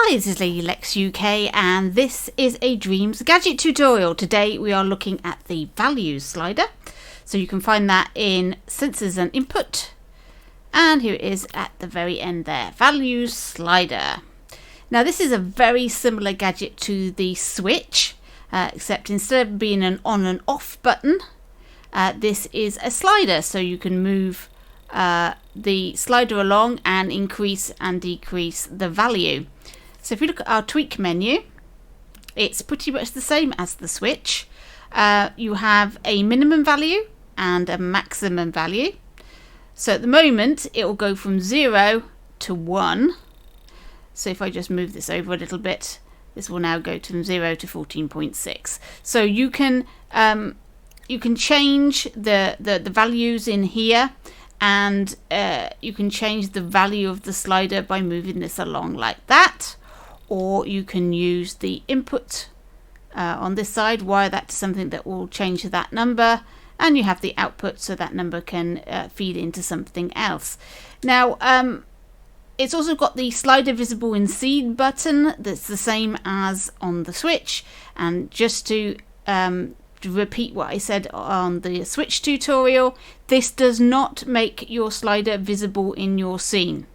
Hi, this is Lady Lex UK and this is a Dreams gadget tutorial. Today we are looking at the values slider. So you can find that in sensors and input. And here it is at the very end there, values slider. Now this is a very similar gadget to the switch, except instead of being an on and off button, this is a slider. So you can move the slider along and increase and decrease the value. So if we look at our tweak menu, it's pretty much the same as the switch. You have a minimum value and a maximum value. So at the moment it will go from 0 to 1. So if I just move this over a little bit, this will now go from 0 to 14.6. So you can change the values in here, and you can change the value of the slider by moving this along like that, or you can use the input on this side, wire that to something that will change that number, and you have the output so that number can feed into something else. Now it's also got the slider visible in scene button that's the same as on the switch. And just to repeat what I said on the switch tutorial, this does not make your slider visible in your scene.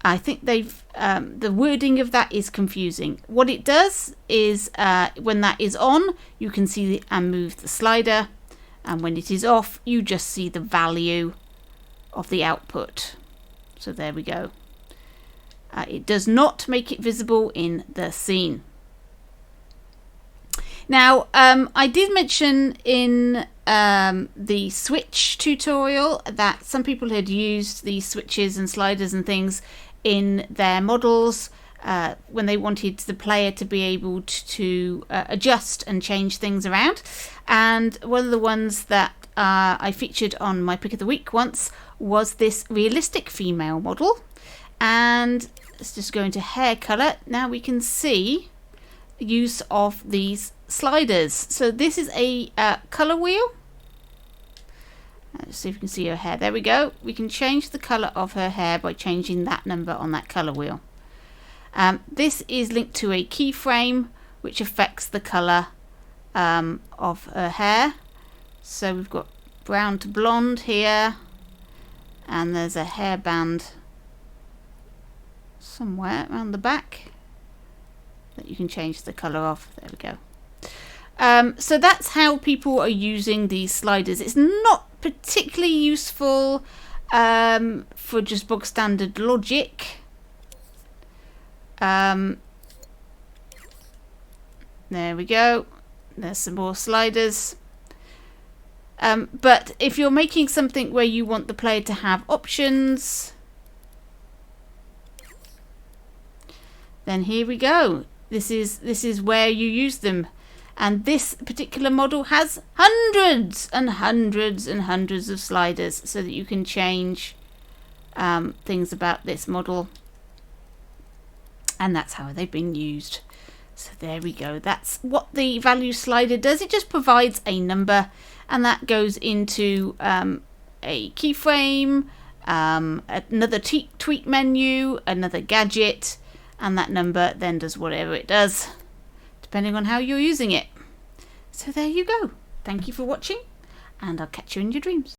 I think they've the wording of that is confusing. What it does is when that is on, you can see and move the slider, and when it is off, you just see the value of the output. So there we go. It does not make it visible in the scene. Now, I did mention in the switch tutorial that some people had used these switches and sliders and things in their models when they wanted the player to be able to adjust and change things around. And one of the ones that I featured on my pick of the week once was this realistic female model. And let's just go into hair color. Now we can see the use of these sliders. So this is a color wheel. Let's see if we can see her hair. There we go. We can change the color of her hair by changing that number on that color wheel. This is linked to a keyframe which affects the color of her hair. So we've got brown to blonde here, and there's a hairband somewhere around the back that you can change the color of. There we go. So that's how people are using these sliders. It's not particularly useful for just bog standard logic. There we go. There's some more sliders. But if you're making something where you want the player to have options, then here we go. This is where you use them. And this particular model has hundreds and hundreds and hundreds of sliders so that you can change things about this model. And that's how they've been used. So there we go. That's what the value slider does. It just provides a number, and that goes into a keyframe, another tweak menu, another gadget, and that number then does whatever it does, depending on how you're using it. So there you go. Thank you for watching, and I'll catch you in your dreams.